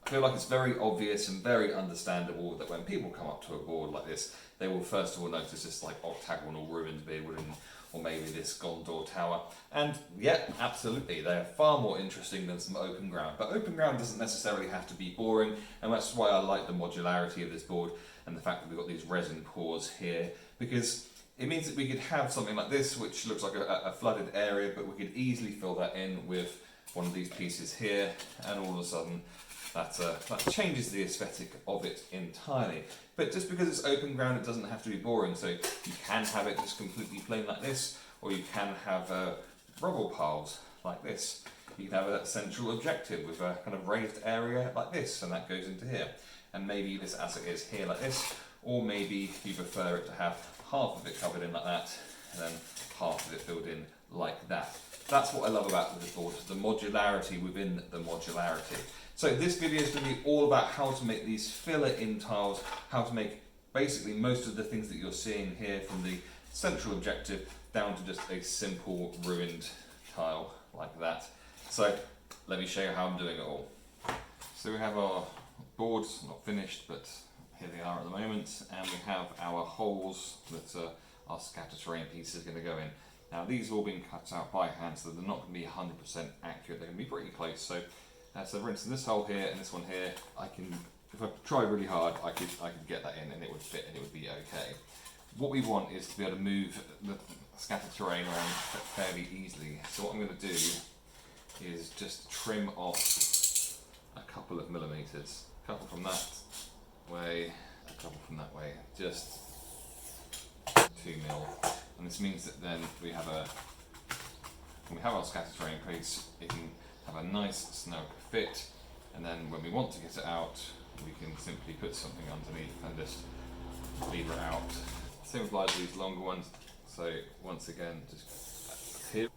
I feel like it's very obvious and very understandable that when people come up to a board like this, they will first of all notice this like octagonal ruined building, or maybe this Gondor tower. And yeah, absolutely, they are far more interesting than some open ground. But open ground doesn't necessarily have to be boring, and that's why I like the modularity of this board and the fact that we've got these resin pours here, because it means that we could have something like this, which looks like a flooded area, but we could easily fill that in with one of these pieces here, and all of a sudden that changes the aesthetic of it entirely. But just because it's open ground, it doesn't have to be boring. So you can have it just completely plain like this, or you can have rubble piles like this. You can have a central objective with a kind of raised area like this, and that goes into here. And maybe this as it is here like this, or maybe you prefer it to have half of it covered in like that, and then half of it filled in like that. That's what I love about this board, the modularity within the modularity. So this video is going to be all about how to make these filler-in tiles, how to make basically most of the things that you're seeing here, from the central objective down to just a simple ruined tile like that. So let me show you how I'm doing it all. So we have our boards, not finished, but here they are at the moment, and we have our holes that our scatter terrain piece is going to go in. Now these have all been cut out by hand, so they're not going to be 100% accurate, they're going to be pretty close. So for instance, this hole here and this one here, I can, if I try really hard, I could get that in and it would fit and it would be okay. What we want is to be able to move the scatter terrain around fairly easily. So what I'm going to do is just trim off a couple of millimeters, a couple from that way, a couple from that way, just 2 mil. And this means that then we have when we have our scatter terrain piece, it can have a nice snug fit, and then when we want to get it out, we can simply put something underneath and just lever it out. Same applies to these longer ones. So once again, just here,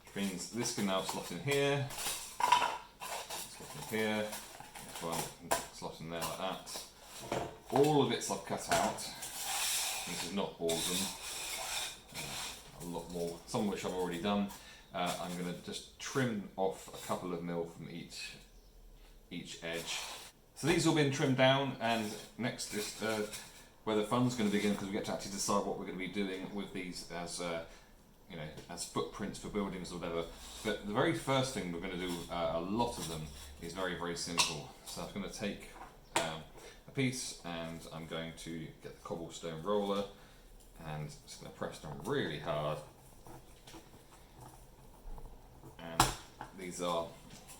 which means this can now slot in here, slot in here, this one can slot in there like that. All of it's I've cut out. This is not all of them, a lot more, some of which I've already done. I'm going to just trim off a couple of mil from each edge. So these have all been trimmed down, and next is where the fun's going to begin, because we get to actually decide what we're going to be doing with these as as footprints for buildings or whatever. But the very first thing we're going to do, a lot of them, is very, very simple. So I'm going to take a piece, and I'm going to get the cobblestone roller, and just going to press down really hard. And these are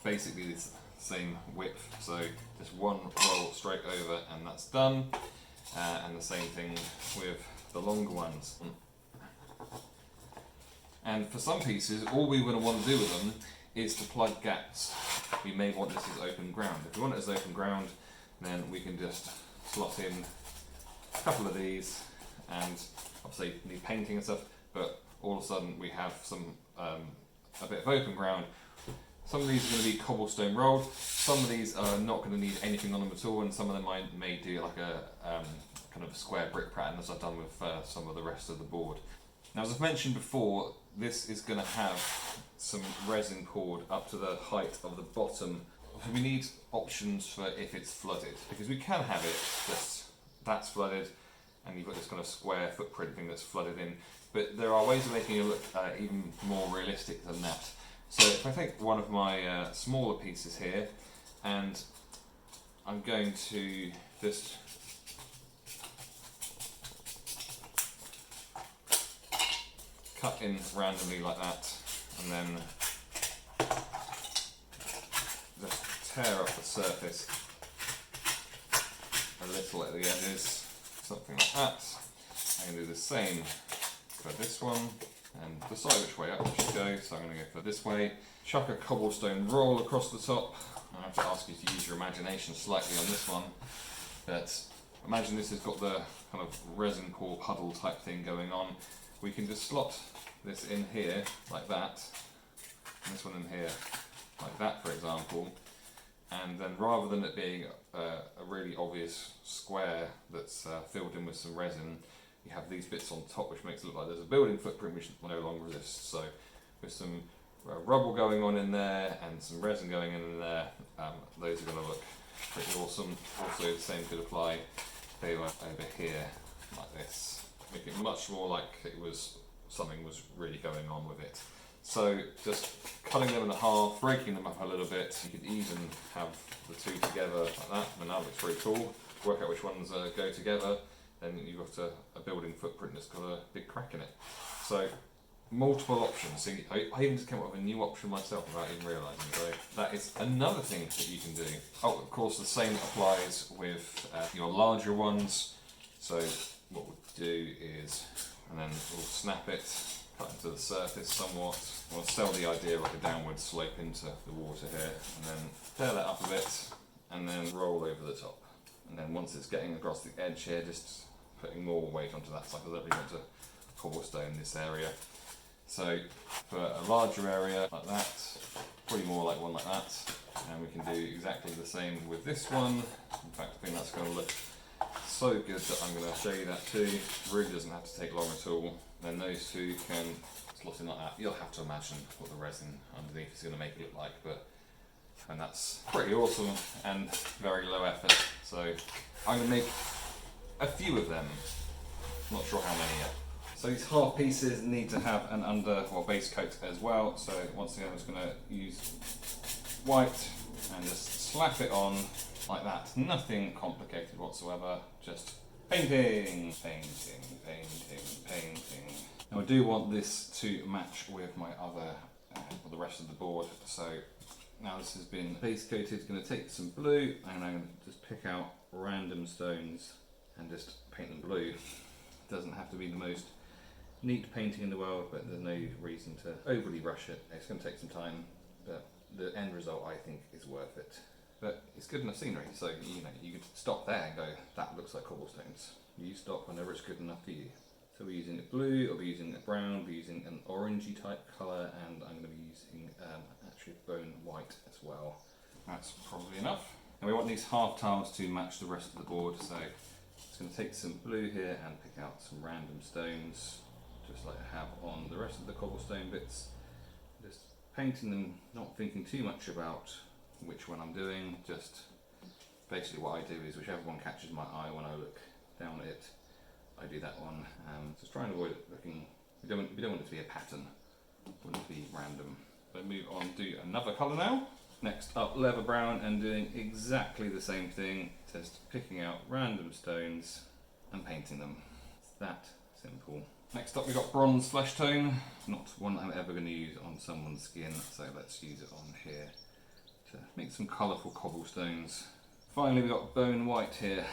basically the same width, so just one roll straight over and that's done. And the same thing with the longer ones. And for some pieces, all we want to do with them is to plug gaps. We may want this as open ground. If we want it as open ground, then we can just slot in a couple of these, and obviously need painting and stuff, but all of a sudden we have some a bit of open ground. Some of these are going to be cobblestone rolled, some of these are not going to need anything on them at all, and some of them I may do like a kind of a square brick pattern, as I've done with some of the rest of the board. Now, as I've mentioned before, this is going to have some resin poured up to the height of the bottom. We need options for if it's flooded, because we can have it just that's flooded and you've got this kind of square footprint thing that's flooded in, but there are ways of making it look even more realistic than that. So if I take one of my smaller pieces here, and I'm going to just cut in randomly like that, and then just tear up the surface a little at the edges, something like that. I'm going to do the same for this one, and decide which way up I should go, so I'm going to go for this way. Chuck a cobblestone roll across the top. I have to ask you to use your imagination slightly on this one, but imagine this has got the kind of resin core puddle type thing going on. We can just slot this in here like that, and this one in here like that, for example, and then rather than it being a really obvious square that's filled in with some resin, you have these bits on top which makes it look like there's a building footprint which no longer exists. So with some rubble going on in there and some resin going in there. Those are going to look pretty awesome. Also the same could apply if they were over here like this. Make it much more like it was something was really going on with it. So just cutting them in half, breaking them up a little bit. You could even have the two together like that, and that looks very cool. Work out which ones go together, then you've got a building footprint that's got a big crack in it. So multiple options. So I even just came up with a new option myself without even realising. So that is another thing that you can do. Oh, of course the same applies with your larger ones. So what we'll do is, and then we'll snap it, cut into the surface somewhat. We'll sell the idea of like a downward slope into the water here, and then tear that up a bit, and then roll over the top. And then once it's getting across the edge here, just putting more weight onto that side, because I really want to cobblestone this area. So for a larger area like that, probably more like one like that, and we can do exactly the same with this one. In fact, I think that's going to look so good that I'm going to show you that too. It really doesn't have to take long at all. Then those two can slot in like that. You'll have to imagine what the resin underneath is going to make it look like, and that's pretty awesome and very low effort. So I'm going to make a few of them. Not sure how many yet. So these half pieces need to have an under or base coat as well. So once again, I'm just going to use white and just slap it on like that. Nothing complicated whatsoever. Just painting, painting, painting, painting. Now I do want this to match with my other, or the rest of the board. So now this has been base coated. Going to take some blue and I'm going to just pick out random stones and just paint them blue. It doesn't have to be the most neat painting in the world, but there's no reason to overly rush it. It's going to take some time, but the end result I think is worth it. But it's good enough scenery, so you could stop there and go, that looks like cobblestones. You stop whenever it's good enough for you. So we're using a blue, I'll be using a brown, I'll be using an orangey type colour, and I'm going to be using actually bone white as well. That's probably enough. And we want these half tiles to match the rest of the board, so it's going to take some blue here and pick out some random stones, just like I have on the rest of the cobblestone bits. Just painting them, not thinking too much about which one I'm doing, just basically what I do is whichever one catches my eye when I look down at it, I do that one. Just try and avoid it looking, we don't want it to be a pattern, we want it to be random. So move on, do another colour now. Next up, leather brown, and doing exactly the same thing, just picking out random stones and painting them. It's that simple. Next up we've got bronze flesh tone, not one I'm ever going to use on someone's skin, so let's use it on here to make some colourful cobblestones. Finally we've got bone white here.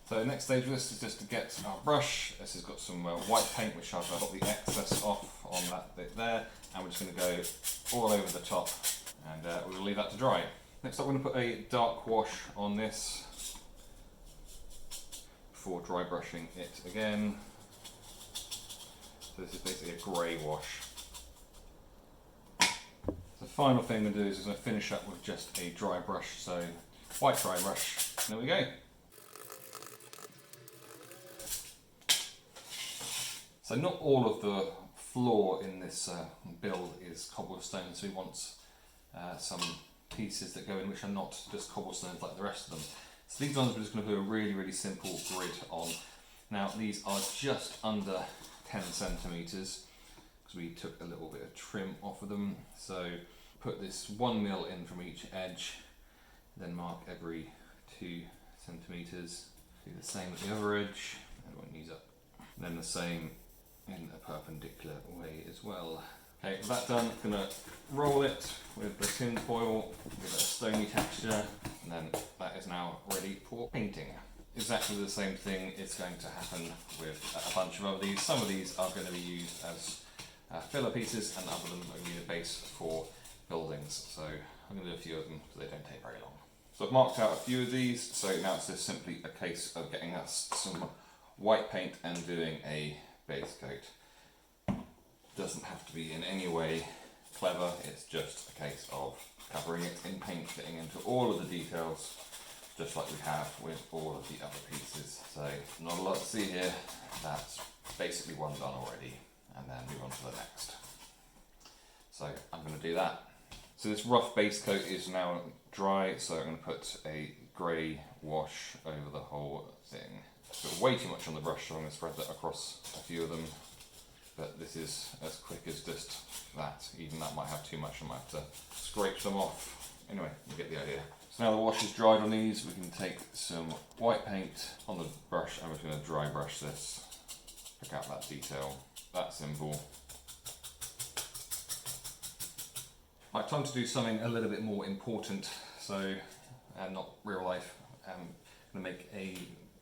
So the next stage of this is just to get our brush. This has got some white paint which I've got the excess off on that bit there, and we're just going to go all over the top, and we'll leave that to dry. Next up we're going to put a dark wash on this before dry brushing it again. So this is basically a grey wash. The final thing we're going to do is going to finish up with just a dry brush, so white dry brush. There we go. So not all of the floor in this build is cobblestone, so we want some pieces that go in which are not just cobblestones like the rest of them. So these ones we're just going to put a really simple grid on. Now these are just under 10 centimetres because we took a little bit of trim off of them. So put this 1 mil in from each edge, then mark every 2 centimetres. Do the same at the other edge, I won't use up. Then the same in a perpendicular way as well. Okay, with that done, I'm going to roll it with the tin foil, give it a stony texture, and then that is now ready for painting. Exactly the same thing is going to happen with a bunch of other these. Some of these are going to be used as filler pieces, and other of them are going to be the base for buildings. So I'm going to do a few of them because they don't take very long. So I've marked out a few of these, so now it's just simply a case of getting us some white paint and doing a base coat. Doesn't have to be in any way clever, it's just a case of covering it in paint, getting into all of the details, just like we have with all of the other pieces. So not a lot to see here, that's basically one done already, and then move on to the next. So I'm going to do that. So this rough base coat is now dry, so I'm going to put a grey wash over the whole thing. Put way too much on the brush, so I'm going to spread that across a few of them. But this is as quick as just that. Even that might have too much, I might have to scrape some off. Anyway, you get the idea. So now the wash is dried on these, we can take some white paint on the brush and we're going to dry brush this. Pick out that detail. That simple. Right, time to do something a little bit more important. So, not real life. I'm going to make a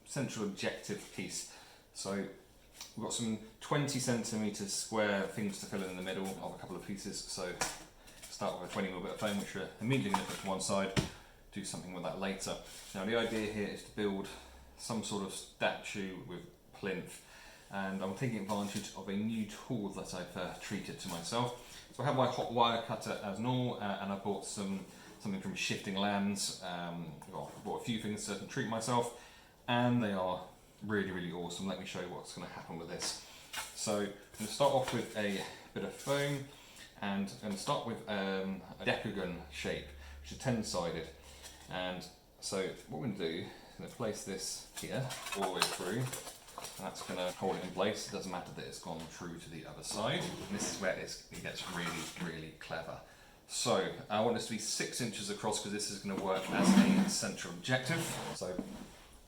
central objective piece. So we've got some 20 centimetres square things to fill in the middle of a couple of pieces. So start with a 20mm bit of foam, which we're immediately going to put to one side. Do something with that later. Now the idea here is to build some sort of statue with plinth, and I'm taking advantage of a new tool that I've treated to myself. So I have my hot wire cutter as normal, and I bought something from Shifting Lands. I bought a few things to treat myself, and they are really awesome. Let me show you what's going to happen with this. So I'm going to start off with a bit of foam, and I'm going to start with a decagon shape, which is 10-sided. And so what we're going to do is going to place this here all the way through, and that's going to hold it in place. It doesn't matter that it's gone through to the other side. And this is where it gets really clever. So I want this to be 6 inches across because this is going to work as a central objective. So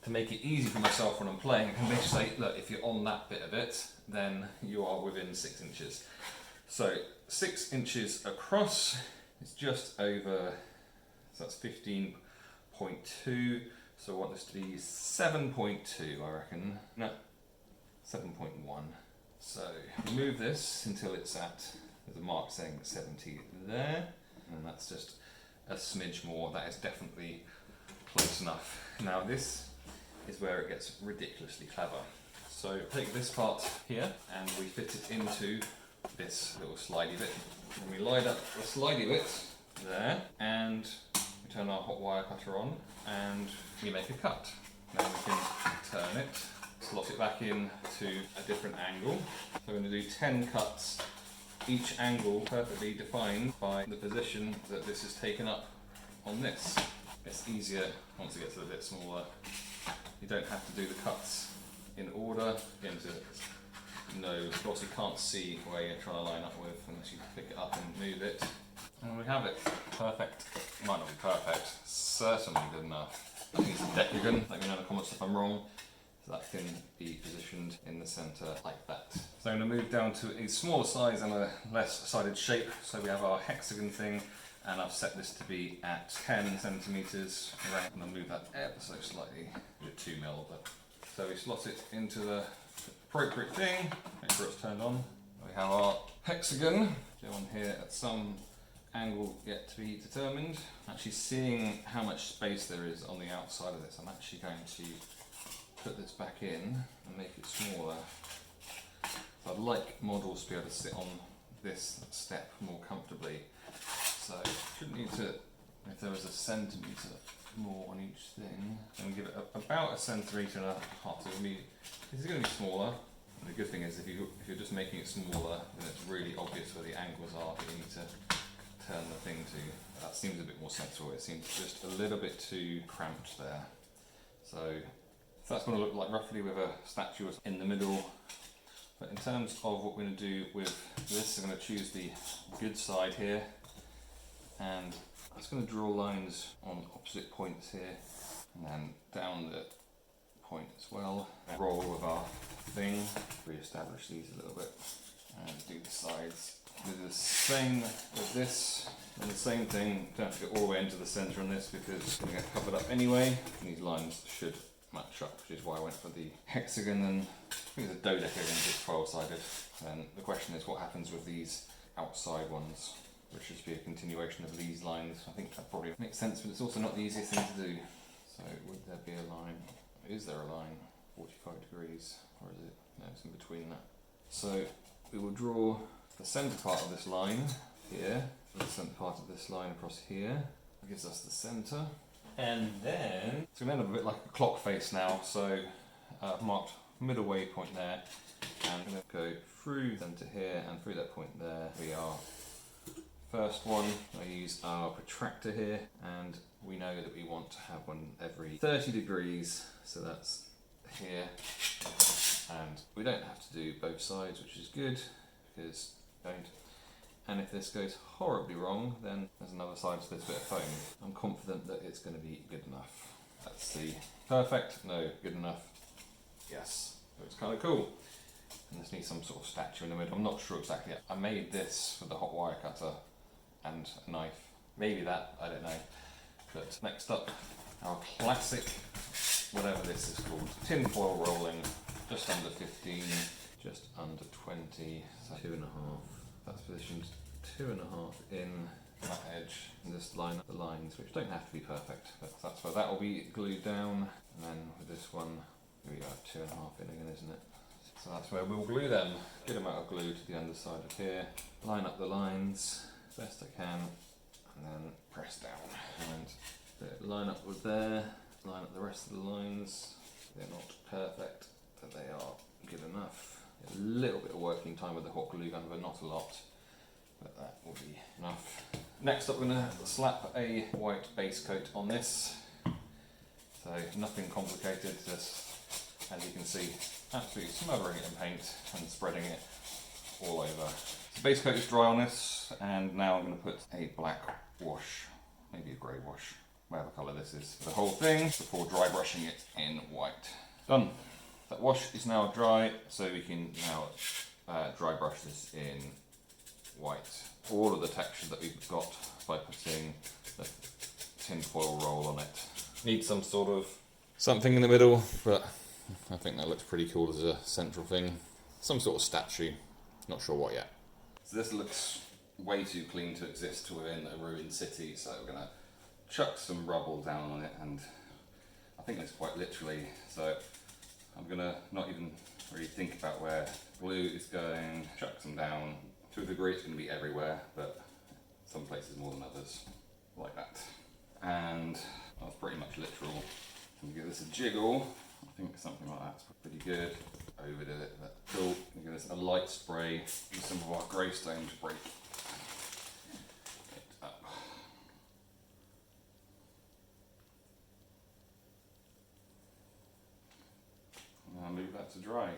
to make it easy for myself when I'm playing, I can basically say, look, if you're on that bit of it, then you are within 6 inches. So 6 inches across is just over, so that's 15.2. So I want this to be 7.2, I reckon. No, 7.1. So move this until it's at, there's a mark saying 70 there, and that's just a smidge more. That is definitely close enough. Now this is where it gets ridiculously clever. So take this part here and we fit it into this little slidey bit. And we line up the slidey bit there, and we turn our hot wire cutter on and we make a cut. Now we can turn it, slot it back in to a different angle. So we're going to do 10 cuts, each angle perfectly defined by the position that this is taken up on this. It's easier once it gets a little bit smaller. You don't have to do the cuts in order. Again, you obviously can't see where you're trying to line up with unless you pick it up and move it. And we have it. Perfect. It might not be perfect. Certainly good enough. I think it's a decagon. Let me know in the comments if I'm wrong. So that can be positioned in the centre like that. So I'm going to move down to a smaller size and a less sided shape. So we have our hexagon thing, and I've set this to be at 10 centimetres around. I'm going to move that ever so slightly, do 2mm, but so we slot it into the appropriate thing, make sure it's turned on. We have our hexagon, go on here at some angle yet to be determined. Actually seeing how much space there is on the outside of this, I'm actually going to put this back in and make it smaller. So I'd like models to be able to sit on this step more comfortably. So shouldn't need to, if there was a centimetre more on each thing, and give it about a centimetre and a half. So it's going to be smaller. And the good thing is if you're just making it smaller, then it's really obvious where the angles are that you need to turn the thing to. That seems a bit more sensible. It seems just a little bit too cramped there. So that's going to look like roughly with a statue in the middle. But in terms of what we're going to do with this, I'm going to choose the good side here, and I'm just going to draw lines on opposite points here, and then down the point as well. And roll with our thing, re-establish these a little bit, and do the sides. Do the same with this, and the same thing. Don't have to go all the way into the centre on this because it's going to get covered up anyway. And these lines should match up, which is why I went for the hexagon, and I think it's a dodecagon, it's 12-sided. And the question is what happens with these outside ones, which should be a continuation of these lines. I think that probably makes sense, but it's also not the easiest thing to do. So would there be a line? Is there a line? 45 degrees, or is it? No, it's in between that. So we will draw the centre part of this line here, the centre part of this line across here. That gives us the centre. And then it's going to end up a bit like a clock face now. So I've marked middle waypoint there, and I'm going to go through centre here and through that point there. We are First one, I use our protractor here, and we know that we want to have one every 30 degrees, so that's here. And we don't have to do both sides, which is good, because we don't. And if this goes horribly wrong, then there's another side to this bit of foam. I'm confident that it's going to be good enough. Let's see. Perfect. No, good enough. Yes. Looks kind of cool. And this needs some sort of statue in the middle. I'm not sure exactly yet. I made this for the hot wire cutter and a knife. Maybe that, I don't know. But next up, our classic, whatever this is called, tin foil rolling. Just under 15, just under 20, so 2.5. That's positioned 2.5 in that edge, and just line up the lines, which don't have to be perfect, but that's where that will be glued down. And then with this one, we got 2.5 in again, isn't it? So that's where we'll glue them. Good amount of glue to the underside of here. Line up the lines best I can, and then press down. And line up with there. Line up the rest of the lines. They're not perfect, but they are good enough. A little bit of working time with the hot glue gun, but not a lot. But that will be enough. Next up, we're going to slap a white base coat on this. So nothing complicated, just, as you can see, absolutely smothering it in paint and spreading it all over. So base coat is dry on this, and now I'm going to put a black wash, maybe a grey wash, whatever colour this is, the whole thing before dry brushing it in white. Done. That wash is now dry, so we can now dry brush this in white. All of the texture that we've got by putting the tin foil roll on it. Need some sort of something in the middle, but I think that looks pretty cool as a central thing. Some sort of statue, not sure what yet. So this looks way too clean to exist within a ruined city, so we're gonna chuck some rubble down on it, and I think it's quite literally, so I'm gonna not even really think about where glue is going, chuck some down. To a degree it's gonna be everywhere, but some places more than others, like that. And that's pretty much literal. I'm gonna give this a jiggle. I think something like that's pretty good. Overdid it, but cool. I'm gonna give this a light spray. Use some of our grey stone to break it up. Now move that to dry.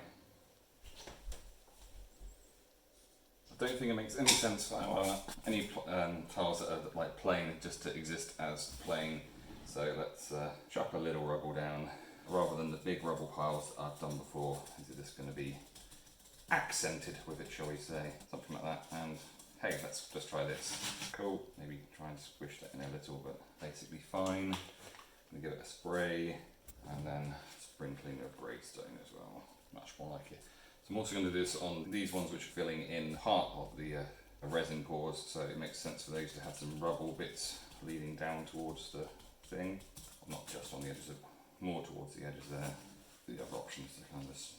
I don't think it makes any sense for any tiles that are like plain just to exist as plain. So let's chuck a little rubble down rather than the big rubble piles that I've done before. These are just going to be accented with it, shall we say, something like that. And hey, let's just try this. Cool. Maybe try and squish that in a little, but basically fine. I'm going to give it a spray and then sprinkling of grey stone as well. Much more like it. So I'm also going to do this on these ones which are filling in part of the resin pores, so it makes sense for those to have some rubble bits leading down towards the thing. Not just on the edges, more towards the edges there. The other option is to kind of just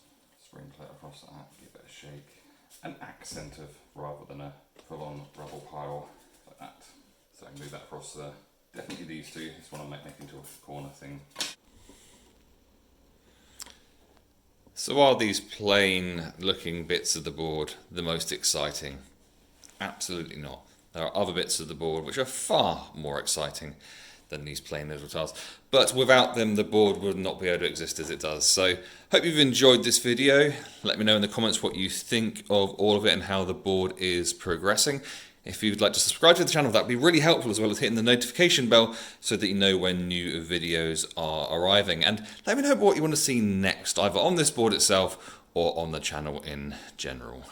sprinkle it across that, give it a shake. An accent of rather than a full-on rubble pile like that. So I can move that across there. Definitely these two, this one I might make into a corner thing. So are these plain looking bits of the board the most exciting? Absolutely not. There are other bits of the board which are far more exciting than these plain little tiles. But without them, the board would not be able to exist as it does. So hope you've enjoyed this video. Let me know in the comments what you think of all of it and how the board is progressing. If you'd like to subscribe to the channel, that'd be really helpful, as well as hitting the notification bell so that you know when new videos are arriving. And let me know what you want to see next, either on this board itself or on the channel in general.